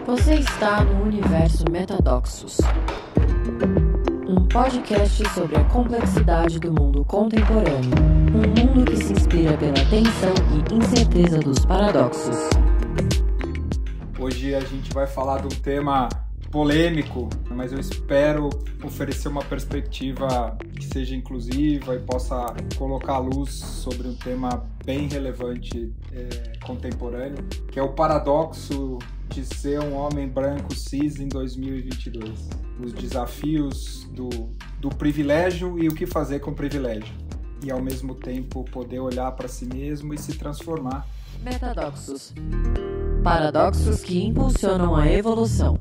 Você está no Universo Metadoxos, um podcast sobre a complexidade do mundo contemporâneo, um mundo que se inspira pela tensão e incerteza dos paradoxos. Hoje a gente vai falar de um tema polêmico, mas eu espero oferecer uma perspectiva que seja inclusiva e possa colocar a luz sobre um tema bem relevante contemporâneo, que é o paradoxo de ser um homem branco cis em 2022. Os desafios do privilégio e o que fazer com o privilégio. E ao mesmo tempo poder olhar para si mesmo e se transformar. Metadoxos. Paradoxos que impulsionam a evolução.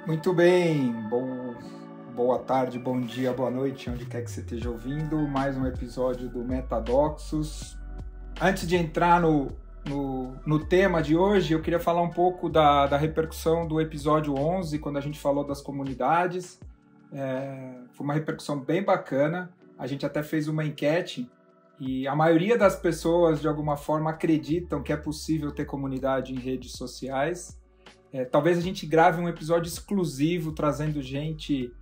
Muito bem, boa tarde, bom dia, boa noite, onde quer que você esteja ouvindo. Mais um episódio do Metadoxos. Antes de entrar no tema de hoje, eu queria falar um pouco da repercussão do episódio 11, quando a gente falou das comunidades. Foi uma repercussão bem bacana. A gente até fez uma enquete e a maioria das pessoas, de alguma forma, acreditam que é possível ter comunidade em redes sociais. Talvez a gente grave um episódio exclusivo, trazendo gente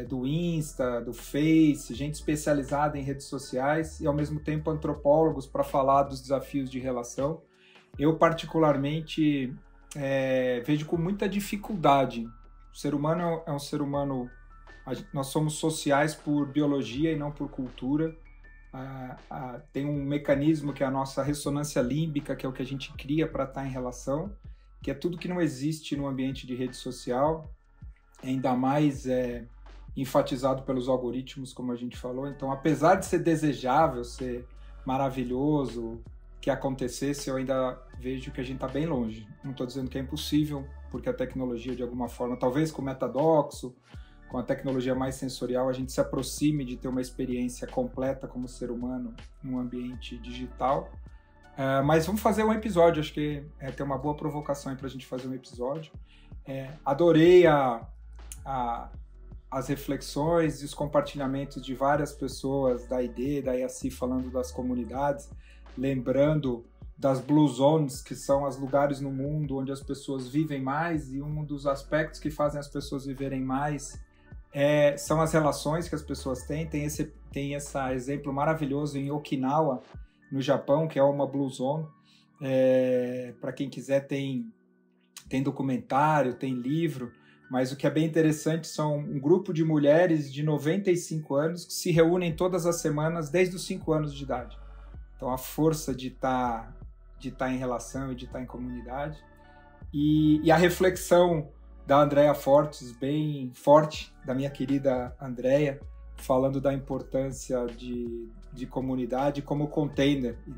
do Insta, do Face, gente especializada em redes sociais e, ao mesmo tempo, antropólogos para falar dos desafios de relação. Eu, particularmente, vejo com muita dificuldade. O ser humano é um ser humano... Nós somos sociais por biologia e não por cultura. Tem um mecanismo que é a nossa ressonância límbica, que é o que a gente cria para estar em relação, que é tudo que não existe no ambiente de rede social, ainda mais enfatizado pelos algoritmos, como a gente falou. Então, apesar de ser desejável, ser maravilhoso, que acontecesse, eu ainda vejo que a gente está bem longe. Não estou dizendo que é impossível, porque a tecnologia, de alguma forma, talvez com o metadoxo, com a tecnologia mais sensorial, a gente se aproxime de ter uma experiência completa como ser humano num ambiente digital. Mas vamos fazer um episódio, acho que tem uma boa provocação para a gente fazer um episódio. Adorei as reflexões e os compartilhamentos de várias pessoas da ID, da IAC, falando das comunidades, lembrando das Blue Zones, que são os lugares no mundo onde as pessoas vivem mais, e um dos aspectos que fazem as pessoas viverem mais são as relações que as pessoas têm. Tem esse exemplo maravilhoso em Okinawa, no Japão, que é uma Blue Zone. Para quem quiser, tem documentário, tem livro, mas o que é bem interessante são um grupo de mulheres de 95 anos que se reúnem todas as semanas desde os 5 anos de idade. Então, a força de estar em relação e de estar em comunidade. E a reflexão da Andrea Fortes, bem forte, da minha querida Andrea, falando da importância de comunidade como container e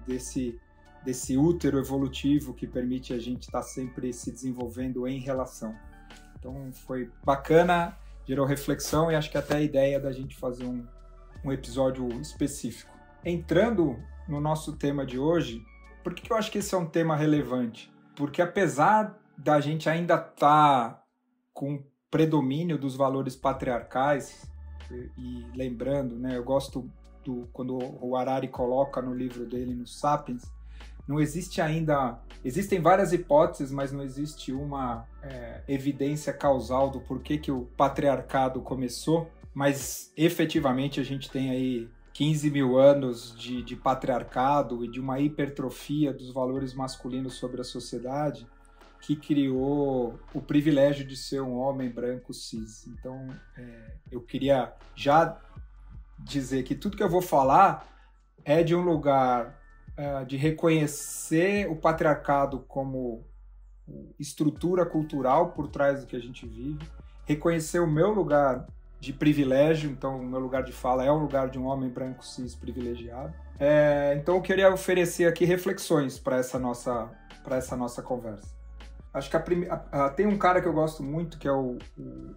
desse útero evolutivo que permite a gente estar sempre se desenvolvendo em relação. Então foi bacana, gerou reflexão e acho que até a ideia da gente fazer um episódio específico. Entrando no nosso tema de hoje, por que eu acho que esse é um tema relevante? Porque apesar da gente ainda estar com predomínio dos valores patriarcais, e lembrando, né, eu gosto quando o Harari coloca no livro dele, no Sapiens, não existe ainda... Existem várias hipóteses, mas não existe uma evidência causal do porquê que o patriarcado começou, mas efetivamente a gente tem aí 15 mil anos de patriarcado e de uma hipertrofia dos valores masculinos sobre a sociedade que criou o privilégio de ser um homem branco cis. Então, eu queria já dizer que tudo que eu vou falar é de um lugar de reconhecer o patriarcado como estrutura cultural por trás do que a gente vive, reconhecer o meu lugar de privilégio, então o meu lugar de fala é o lugar de um homem branco cis privilegiado. Então eu queria oferecer aqui reflexões para essa nossa conversa. Acho que tem um cara que eu gosto muito, que é o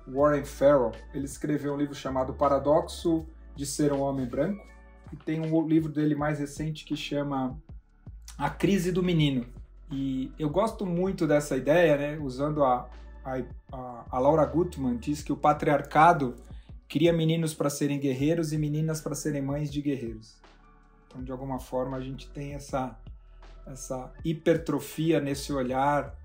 Warren Farrell. Ele escreveu um livro chamado Paradoxo de Ser um Homem Branco, e tem um livro dele mais recente que chama A Crise do Menino. E eu gosto muito dessa ideia, né? Usando a Laura Gutman, diz que o patriarcado cria meninos para serem guerreiros e meninas para serem mães de guerreiros. Então, de alguma forma, a gente tem essa hipertrofia nesse olhar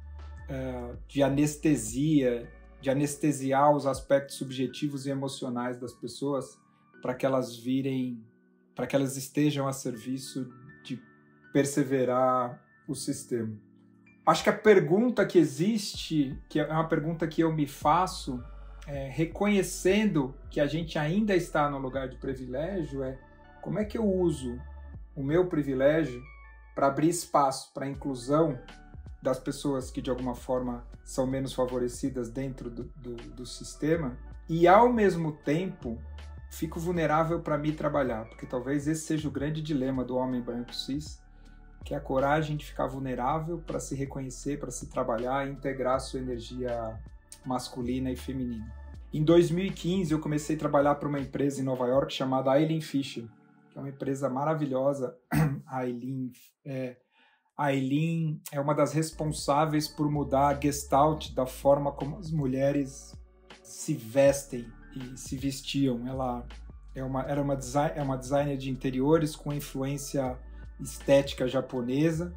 de anestesia, de anestesiar os aspectos subjetivos e emocionais das pessoas para que elas estejam a serviço de perseverar o sistema. Acho que a pergunta que existe, que é uma pergunta que eu me faço, reconhecendo que a gente ainda está no lugar de privilégio, como é que eu uso o meu privilégio para abrir espaço para a inclusão das pessoas que de alguma forma são menos favorecidas dentro do sistema, e ao mesmo tempo fico vulnerável para me trabalhar, porque talvez esse seja o grande dilema do homem branco cis, que é a coragem de ficar vulnerável para se reconhecer, para se trabalhar e integrar a sua energia masculina e feminina. Em 2015 eu comecei a trabalhar para uma empresa em Nova York chamada Eileen Fisher, que é uma empresa maravilhosa. A Eileen é uma das responsáveis por mudar a gestalt da forma como as mulheres se vestem e se vestiam. Ela era uma designer de interiores com influência estética japonesa,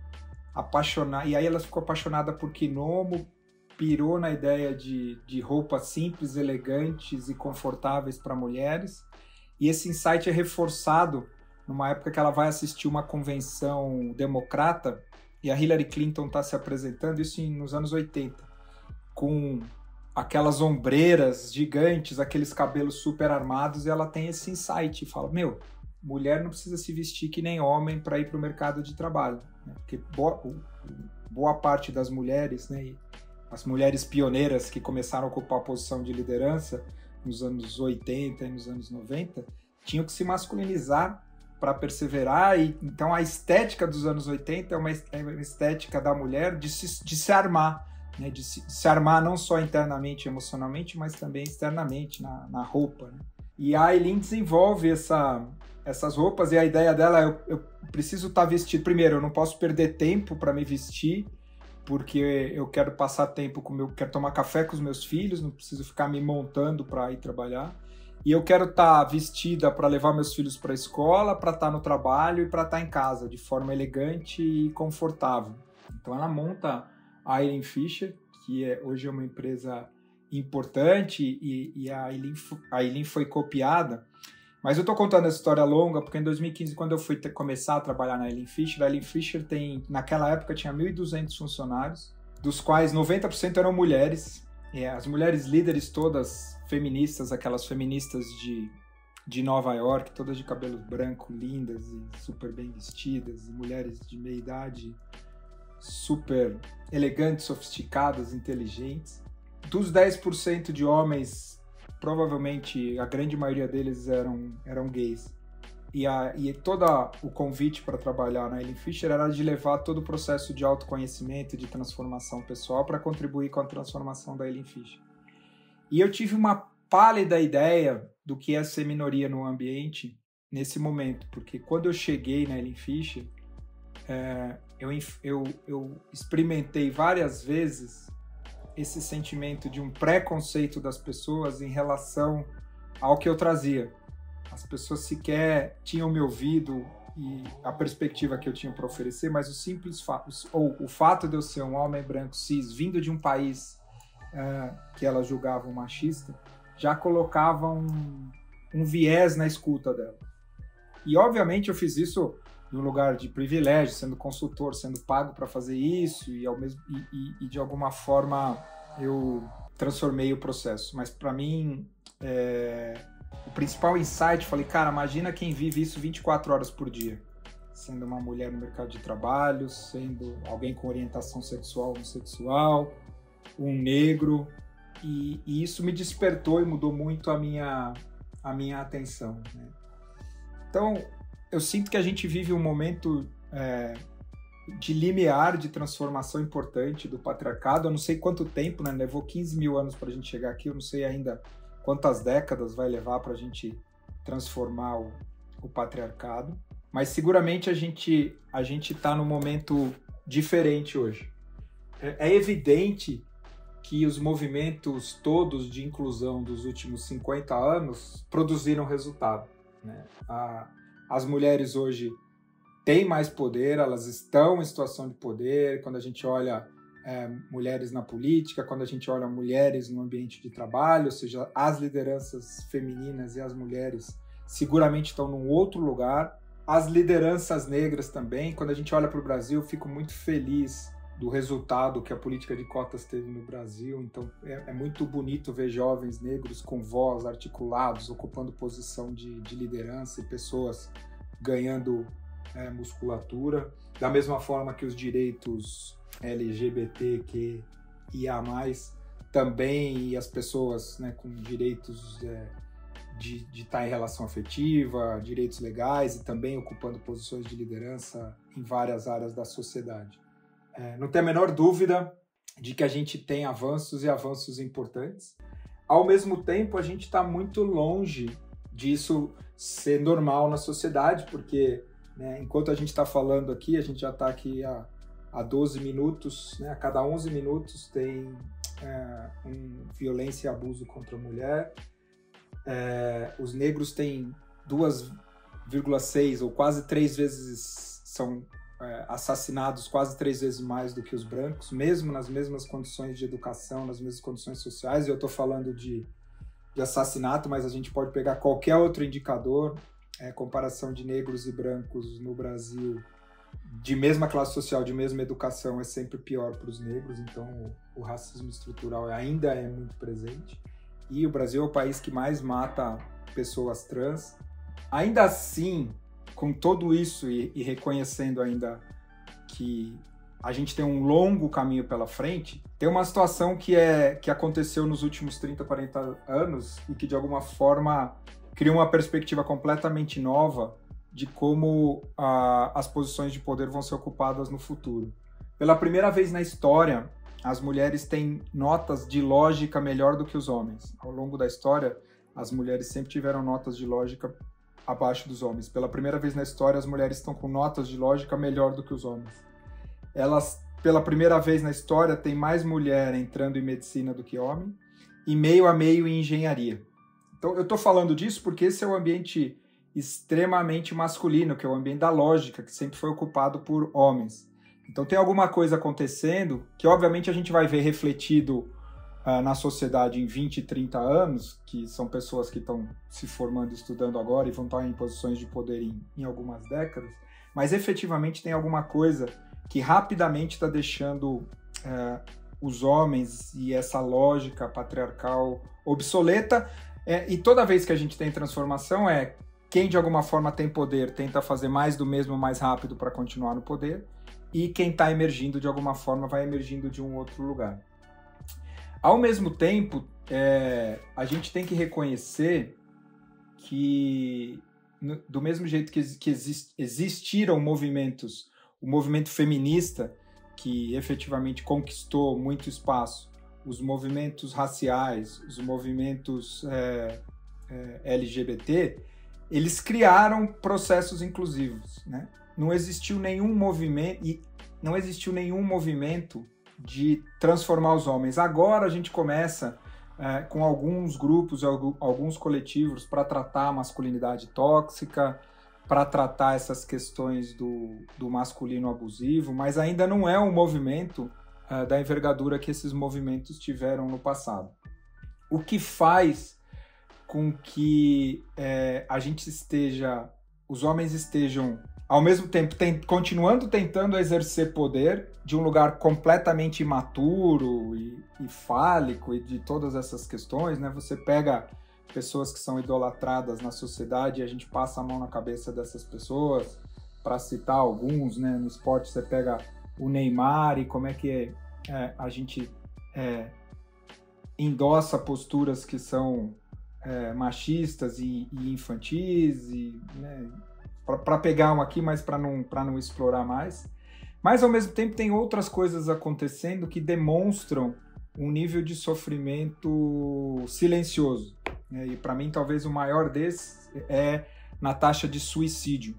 e aí ela ficou apaixonada por kimono, pirou na ideia de roupas simples, elegantes e confortáveis para mulheres, e esse insight é reforçado numa época que ela vai assistir uma convenção democrata, e a Hillary Clinton está se apresentando, isso nos anos 80, com aquelas ombreiras gigantes, aqueles cabelos super armados, e ela tem esse insight e fala, mulher não precisa se vestir que nem homem para ir para o mercado de trabalho, né? Porque boa parte das mulheres, né, as mulheres pioneiras que começaram a ocupar a posição de liderança nos anos 80 e nos anos 90, tinham que se masculinizar para perseverar, e então a estética dos anos 80 é uma estética da mulher de se armar, né? De se armar não só internamente e emocionalmente, mas também externamente, na roupa, né? E a Eileen desenvolve essas roupas, e a ideia dela é, eu preciso estar vestido. Primeiro, eu não posso perder tempo para me vestir, porque eu quero passar tempo quero tomar café com os meus filhos, não preciso ficar me montando para ir trabalhar. E eu quero estar vestida para levar meus filhos para a escola, para estar no trabalho e para estar em casa, de forma elegante e confortável. Então ela monta a Eileen Fisher, que hoje é uma empresa importante, e a Eileen foi copiada. Mas eu estou contando essa história longa porque em 2015, quando eu fui começar a trabalhar na Eileen Fisher naquela época tinha 1.200 funcionários, dos quais 90% eram mulheres. As mulheres líderes todas feministas, aquelas feministas de Nova York, todas de cabelo branco, lindas e super bem vestidas, e mulheres de meia idade super elegantes, sofisticadas, inteligentes. Dos 10% de homens, provavelmente a grande maioria deles eram gays. E todo o convite para trabalhar na Eileen Fisher era de levar todo o processo de autoconhecimento e de transformação pessoal para contribuir com a transformação da Eileen Fisher. E eu tive uma pálida ideia do que é ser minoria no ambiente nesse momento, porque quando eu cheguei na Eileen Fisher, eu experimentei várias vezes esse sentimento de um preconceito das pessoas em relação ao que eu trazia. As pessoas sequer tinham me ouvido e a perspectiva que eu tinha para oferecer, mas o fato de eu ser um homem branco cis vindo de um país que elas julgavam machista, já colocava um viés na escuta dela. E obviamente eu fiz isso num lugar de privilégio, sendo consultor, sendo pago para fazer isso, e de alguma forma eu transformei o processo. Mas para mim, o principal insight, falei, cara, imagina quem vive isso 24 horas por dia, sendo uma mulher no mercado de trabalho, sendo alguém com orientação sexual ou homossexual, um negro, e isso me despertou e mudou muito a minha atenção, né? Então, eu sinto que a gente vive um momento de limiar, de transformação importante do patriarcado. Eu não sei quanto tempo, né? Levou 15 mil anos para a gente chegar aqui, eu não sei ainda quantas décadas vai levar para a gente transformar o patriarcado, mas seguramente a gente está num momento diferente hoje. É evidente que os movimentos todos de inclusão dos últimos 50 anos produziram resultado, né? As mulheres hoje têm mais poder, elas estão em situação de poder. Quando a gente olha mulheres na política, quando a gente olha mulheres no ambiente de trabalho, ou seja, as lideranças femininas e as mulheres seguramente estão num outro lugar. As lideranças negras também. Quando a gente olha para o Brasil, eu fico muito feliz do resultado que a política de cotas teve no Brasil. Então, é muito bonito ver jovens negros com voz, articulados, ocupando posição de liderança e pessoas ganhando musculatura. Da mesma forma que os direitos LGBTQIA+, também, e as pessoas, né, com direitos de estar em relação afetiva, direitos legais e também ocupando posições de liderança em várias áreas da sociedade. Não tem a menor dúvida de que a gente tem avanços e avanços importantes. Ao mesmo tempo, a gente está muito longe disso ser normal na sociedade, porque, né, enquanto a gente está falando aqui, a gente já está aqui há 12 minutos, né, a cada 11 minutos tem violência e abuso contra a mulher. Os negros têm 2,6 ou quase 3 vezes são assassinados, quase 3 vezes mais do que os brancos, mesmo nas mesmas condições de educação, nas mesmas condições sociais. E eu estou falando de assassinato, mas a gente pode pegar qualquer outro indicador, comparação de negros e brancos no Brasil, de mesma classe social, de mesma educação, é sempre pior para os negros. Então o racismo estrutural ainda é muito presente. E o Brasil é o país que mais mata pessoas trans. Ainda assim, com tudo isso e reconhecendo ainda que a gente tem um longo caminho pela frente, tem uma situação que aconteceu nos últimos 30, 40 anos e que, de alguma forma, criou uma perspectiva completamente nova de como as posições de poder vão ser ocupadas no futuro. Pela primeira vez na história, as mulheres têm notas de lógica melhor do que os homens. Ao longo da história, as mulheres sempre tiveram notas de lógica abaixo dos homens. Pela primeira vez na história, as mulheres estão com notas de lógica melhor do que os homens. Elas, pela primeira vez na história, têm mais mulher entrando em medicina do que homem, e meio a meio em engenharia. Então, eu estou falando disso porque esse é o ambiente extremamente masculino, que é o ambiente da lógica, que sempre foi ocupado por homens. Então, tem alguma coisa acontecendo que, obviamente, a gente vai ver refletido na sociedade em 20, 30 anos, que são pessoas que estão se formando, estudando agora e vão estar em posições de poder em algumas décadas, mas efetivamente tem alguma coisa que rapidamente está deixando os homens e essa lógica patriarcal obsoleta, e toda vez que a gente tem transformação quem de alguma forma tem poder tenta fazer mais do mesmo mais rápido para continuar no poder, e quem está emergindo de alguma forma vai emergindo de um outro lugar. Ao mesmo tempo, a gente tem que reconhecer que, do mesmo jeito que existiram movimentos, o movimento feminista, que efetivamente conquistou muito espaço, os movimentos raciais, os movimentos LGBT, eles criaram processos inclusivos, né? Não existiu nenhum movimento de transformar os homens. Agora a gente começa com alguns grupos, alguns coletivos para tratar a masculinidade tóxica, para tratar essas questões do masculino abusivo, mas ainda não é um movimento da envergadura que esses movimentos tiveram no passado. O que faz com que os homens estejam ao mesmo tempo continuando tentando exercer poder de um lugar completamente imaturo e fálico e de todas essas questões, né? Você pega pessoas que são idolatradas na sociedade e a gente passa a mão na cabeça dessas pessoas, para citar alguns, né? No esporte você pega o Neymar e como é que a gente endossa posturas que são machistas e infantis, e, né, para pegar um aqui, mas para não explorar mais. Mas, ao mesmo tempo, tem outras coisas acontecendo que demonstram um nível de sofrimento silencioso. E, para mim, talvez o maior desses é na taxa de suicídio.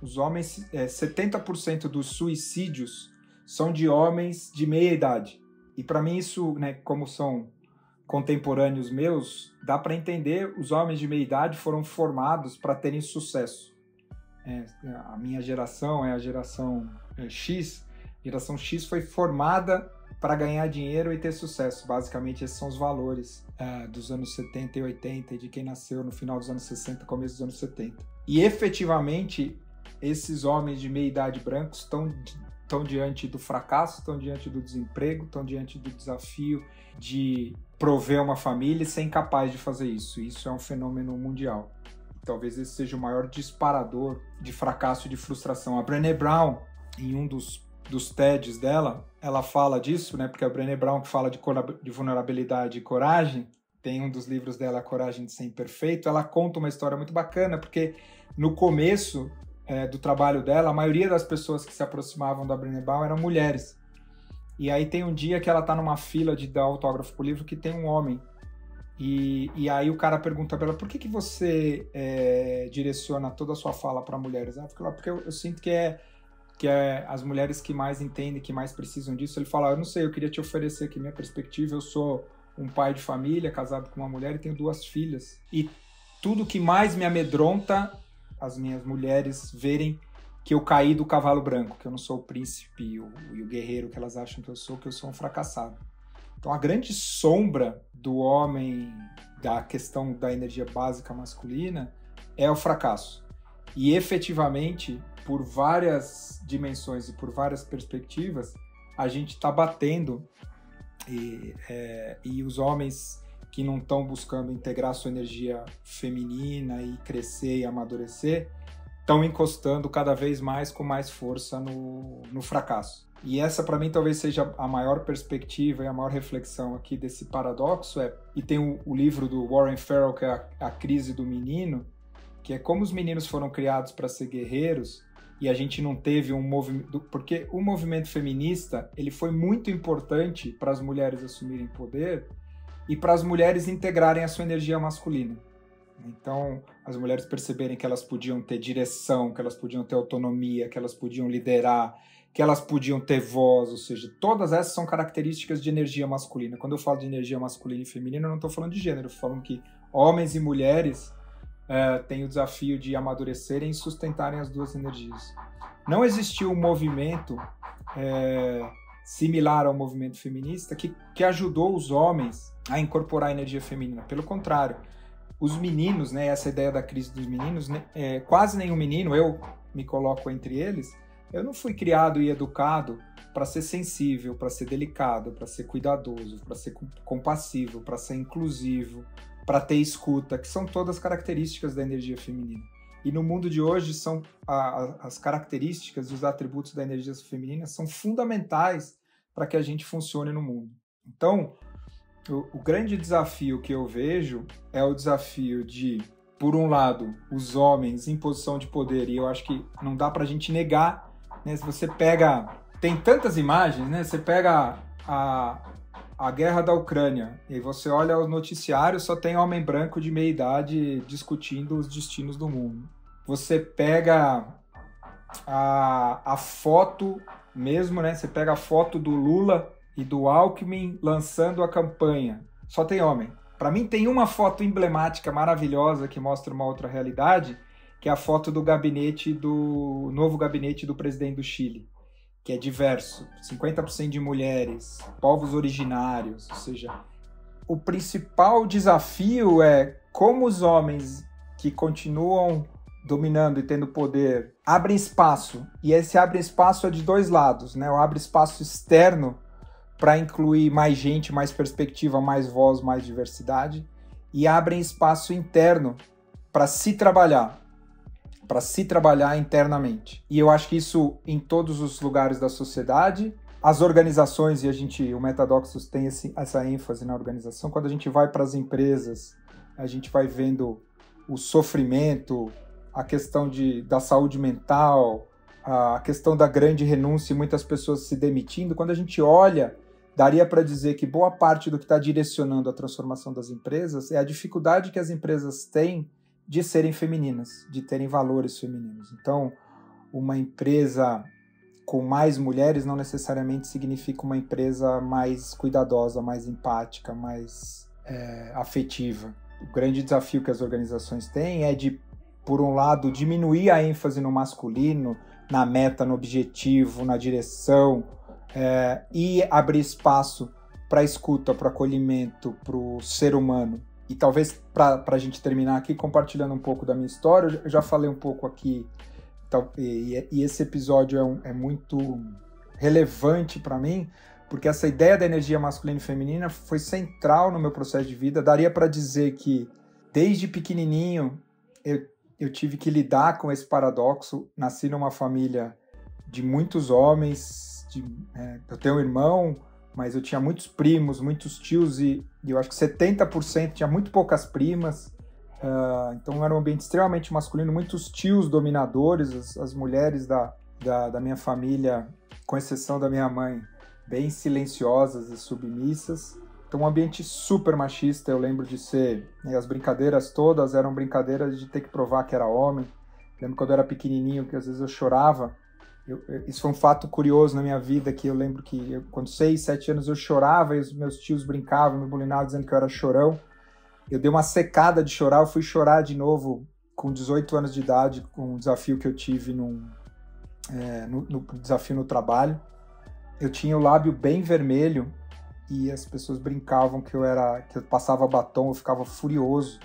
Os homens, 70% dos suicídios são de homens de meia idade. E para mim isso, né, como são contemporâneos meus, dá para entender, os homens de meia idade foram formados para terem sucesso. A minha geração é a geração X. A geração X foi formada para ganhar dinheiro e ter sucesso. Basicamente, esses são os valores dos anos 70 e 80, de quem nasceu no final dos anos 60, começo dos anos 70. E, efetivamente, esses homens de meia-idade brancos estão diante do fracasso, estão diante do desemprego, estão diante do desafio de prover uma família e ser incapaz de fazer isso. Isso é um fenômeno mundial. Talvez esse seja o maior disparador de fracasso e de frustração. A Brené Brown, em um dos TEDs dela, ela fala disso, né? Porque a Brené Brown, que fala de vulnerabilidade e coragem, tem um dos livros dela, A Coragem de Ser Imperfeito, ela conta uma história muito bacana, porque no começo do trabalho dela, a maioria das pessoas que se aproximavam da Brené Brown eram mulheres. E aí tem um dia que ela está numa fila de dar autógrafo pro livro que tem um homem. E aí o cara pergunta para ela, por que você direciona toda a sua fala para mulheres? Porque eu sinto que é as mulheres que mais entendem, que mais precisam disso. Ele fala, eu não sei, eu queria te oferecer aqui minha perspectiva, eu sou um pai de família, casado com uma mulher e tenho 2 filhas. E tudo que mais me amedronta, as minhas mulheres verem que eu caí do cavalo branco, que eu não sou o príncipe e o guerreiro que elas acham que eu sou um fracassado. Então a grande sombra do homem, da questão da energia básica masculina, é o fracasso. E efetivamente, por várias dimensões e por várias perspectivas, a gente está batendo e os homens que não estão buscando integrar sua energia feminina e crescer e amadurecer, estão encostando cada vez mais com mais força no fracasso. E essa, para mim, talvez seja a maior perspectiva e a maior reflexão aqui desse paradoxo. E tem o livro do Warren Farrell, que é A Crise do Menino, que é como os meninos foram criados para ser guerreiros e a gente não teve um movimento... Porque o movimento feminista ele foi muito importante para as mulheres assumirem poder e para as mulheres integrarem a sua energia masculina. Então, as mulheres perceberem que elas podiam ter direção, que elas podiam ter autonomia, que elas podiam liderar, que elas podiam ter voz, ou seja, todas essas são características de energia masculina. Quando eu falo de energia masculina e feminina, eu não estou falando de gênero, eu estou falando que homens e mulheres têm o desafio de amadurecerem e sustentarem as 2 energias. Não existiu um movimento similar ao movimento feminista que ajudou os homens a incorporar a energia feminina. Pelo contrário, os meninos, né, essa ideia da crise dos meninos, né, quase nenhum menino, eu me coloco entre eles, eu não fui criado e educado para ser sensível, para ser delicado, para ser cuidadoso, para ser compassivo, para ser inclusivo, para ter escuta, que são todas características da energia feminina. E no mundo de hoje, as características e os atributos da energia feminina são fundamentais para que a gente funcione no mundo. Então, o grande desafio que eu vejo é o desafio de, por um lado, os homens em posição de poder, e eu acho que não dá para a gente negar, né? Se você pega... Tem tantas imagens, né? Você pega a guerra da Ucrânia e você olha o noticiário, só tem homem branco de meia idade discutindo os destinos do mundo. Você pega a foto mesmo, né? Você pega a foto do Lula e do Alckmin lançando a campanha. Só tem homem. Para mim tem uma foto emblemática, maravilhosa, que mostra uma outra realidade, que é a foto do novo gabinete do presidente do Chile, que é diverso, 50% de mulheres, povos originários, ou seja, o principal desafio é como os homens que continuam dominando e tendo poder abrem espaço, e esse abre espaço é de 2 lados, né? O abre espaço externo para incluir mais gente, mais perspectiva, mais voz, mais diversidade, e abrem espaço interno para se trabalhar internamente. E eu acho que isso em todos os lugares da sociedade, as organizações, e o Metadoxos tem essa ênfase na organização, quando a gente vai para as empresas, a gente vai vendo o sofrimento, a questão da saúde mental, a questão da grande renúncia e muitas pessoas se demitindo. Quando a gente olha, daria para dizer que boa parte do que está direcionando a transformação das empresas é a dificuldade que as empresas têm de serem femininas, de terem valores femininos. Então, uma empresa com mais mulheres não necessariamente significa uma empresa mais cuidadosa, mais empática, mais afetiva. O grande desafio que as organizações têm é de, por um lado, diminuir a ênfase no masculino, na meta, no objetivo, na direção, e abrir espaço para a escuta, para o acolhimento, para o ser humano. E talvez, para a gente terminar aqui, compartilhando um pouco da minha história, eu já falei um pouco aqui, e esse episódio é muito relevante para mim, porque essa ideia da energia masculina e feminina foi central no meu processo de vida. Daria para dizer que, desde pequenininho, eu tive que lidar com esse paradoxo. Nasci numa família de muitos homens, eu tenho um irmão, mas eu tinha muitos primos, muitos tios, e eu acho que 70% tinha muito poucas primas. Então era um ambiente extremamente masculino, muitos tios dominadores, as mulheres da minha família, com exceção da minha mãe, bem silenciosas e submissas. Então um ambiente super machista. Eu lembro de ser, as brincadeiras todas eram brincadeiras de ter que provar que era homem. Lembro quando eu era pequenininho, que às vezes eu chorava. Isso foi um fato curioso na minha vida, que eu lembro que quando 6, 7 anos eu chorava e os meus tios brincavam, me bulinavam dizendo que eu era chorão. Eu dei uma secada de chorar, eu fui chorar de novo com 18 anos de idade, com um desafio que eu tive no desafio no trabalho. Eu tinha o lábio bem vermelho e as pessoas brincavam que eu passava batom, eu ficava furioso.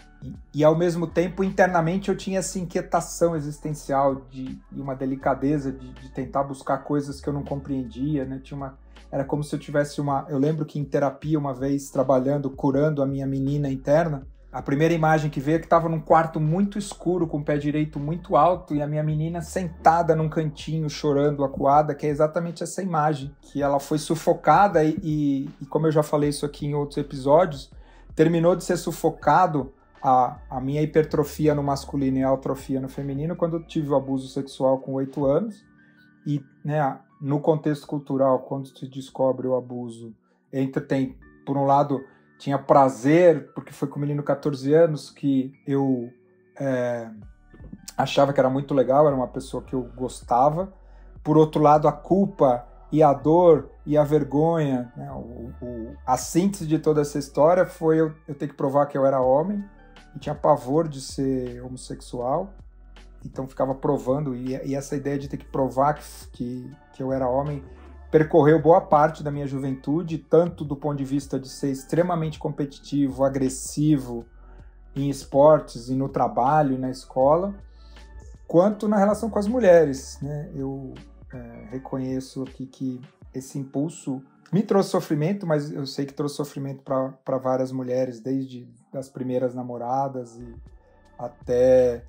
E ao mesmo tempo, internamente, eu tinha essa inquietação existencial e uma delicadeza de tentar buscar coisas que eu não compreendia, né? Era como se eu tivesse Eu lembro que em terapia, uma vez, trabalhando, curando a minha menina interna, a primeira imagem que veio é que estava num quarto muito escuro, com o pé direito muito alto, e a minha menina sentada num cantinho, chorando, acuada, que é exatamente essa imagem, que ela foi sufocada e como eu já falei isso aqui em outros episódios, terminou de ser sufocado a minha hipertrofia no masculino e a atrofia no feminino quando eu tive o abuso sexual com 8 anos. E, né, no contexto cultural, quando se descobre o abuso, tem, por um lado, tinha prazer, porque foi com o menino 14 anos que eu achava que era muito legal, era uma pessoa que eu gostava. Por outro lado, a culpa e a dor e a vergonha, né, a síntese de toda essa história foi eu ter que provar que eu era homem, e tinha pavor de ser homossexual, então ficava provando, e essa ideia de ter que provar que eu era homem percorreu boa parte da minha juventude, tanto do ponto de vista de ser extremamente competitivo, agressivo em esportes e no trabalho e na escola, quanto na relação com as mulheres, né? Eu reconheço aqui que esse impulso me trouxe sofrimento, mas eu sei que trouxe sofrimento para várias mulheres, desde as primeiras namoradas e até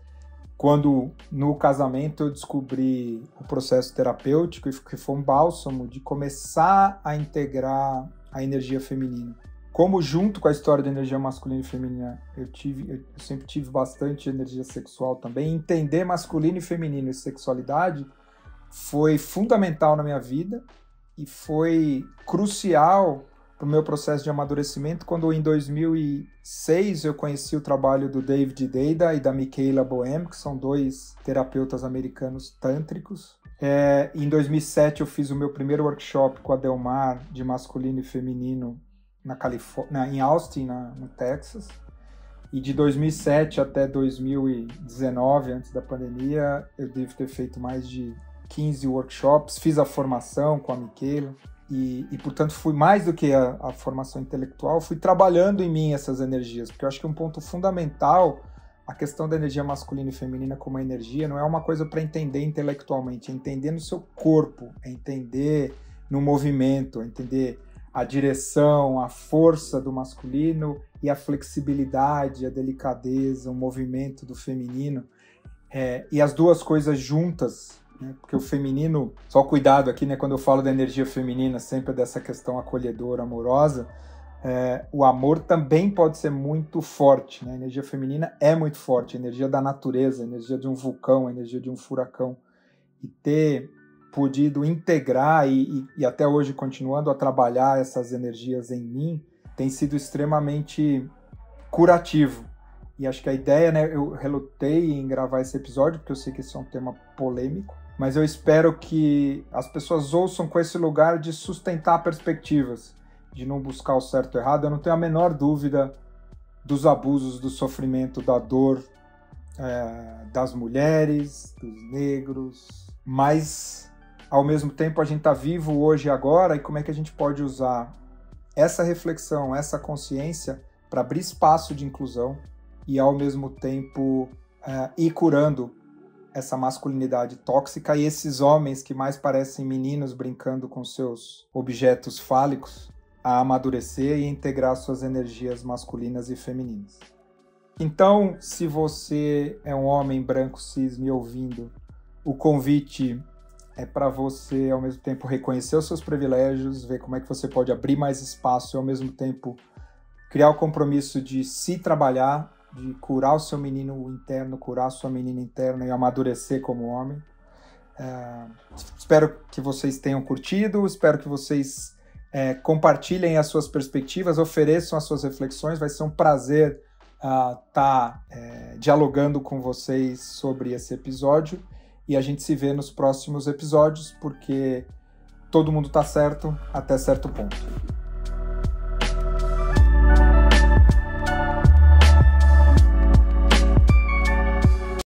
quando no casamento eu descobri o processo terapêutico, que foi um bálsamo de começar a integrar a energia feminina. Como junto com a história da energia masculina e feminina, eu sempre tive bastante energia sexual também, entender masculino e feminino e sexualidade foi fundamental na minha vida e foi crucial para o meu processo de amadurecimento, quando em 2006 eu conheci o trabalho do David Deida e da Michaela Boehm, que são 2 terapeutas americanos tântricos. Em 2007 eu fiz o meu primeiro workshop com a Delmar de masculino e feminino na Califórnia, em Austin, no Texas. E de 2007 até 2019, antes da pandemia, eu devo ter feito mais de 15 workshops, fiz a formação com a Michaela. E, portanto, fui mais do que a formação intelectual, fui trabalhando em mim essas energias, porque eu acho que um ponto fundamental, a questão da energia masculina e feminina como energia, não é uma coisa para entender intelectualmente, é entender no seu corpo, é entender no movimento, é entender a direção, a força do masculino e a flexibilidade, a delicadeza, o movimento do feminino, e as duas coisas juntas, né? Porque o feminino, só cuidado aqui, né, quando eu falo da energia feminina, sempre dessa questão acolhedora, amorosa, o amor também pode ser muito forte, né? A energia feminina é muito forte, a energia da natureza, a energia de um vulcão, a energia de um furacão. E ter podido integrar e até hoje continuando a trabalhar essas energias em mim tem sido extremamente curativo. E acho que a ideia, né, eu relutei em gravar esse episódio, porque eu sei que esse é um tema polêmico, mas eu espero que as pessoas ouçam com esse lugar de sustentar perspectivas, de não buscar o certo e o errado. Eu não tenho a menor dúvida dos abusos, do sofrimento, da dor das mulheres, dos negros, mas ao mesmo tempo a gente está vivo hoje e agora, e como é que a gente pode usar essa reflexão, essa consciência para abrir espaço de inclusão e ao mesmo tempo ir curando essa masculinidade tóxica e esses homens que mais parecem meninos brincando com seus objetos fálicos a amadurecer e integrar suas energias masculinas e femininas. Então, se você é um homem branco cis me ouvindo, o convite é para você ao mesmo tempo reconhecer os seus privilégios, ver como é que você pode abrir mais espaço e ao mesmo tempo criar o compromisso de se trabalhar, de curar o seu menino interno, curar a sua menina interna e amadurecer como homem. Espero que vocês tenham curtido, espero que vocês compartilhem as suas perspectivas, ofereçam as suas reflexões. Vai ser um prazer estar dialogando com vocês sobre esse episódio e a gente se vê nos próximos episódios, porque todo mundo está certo até certo ponto.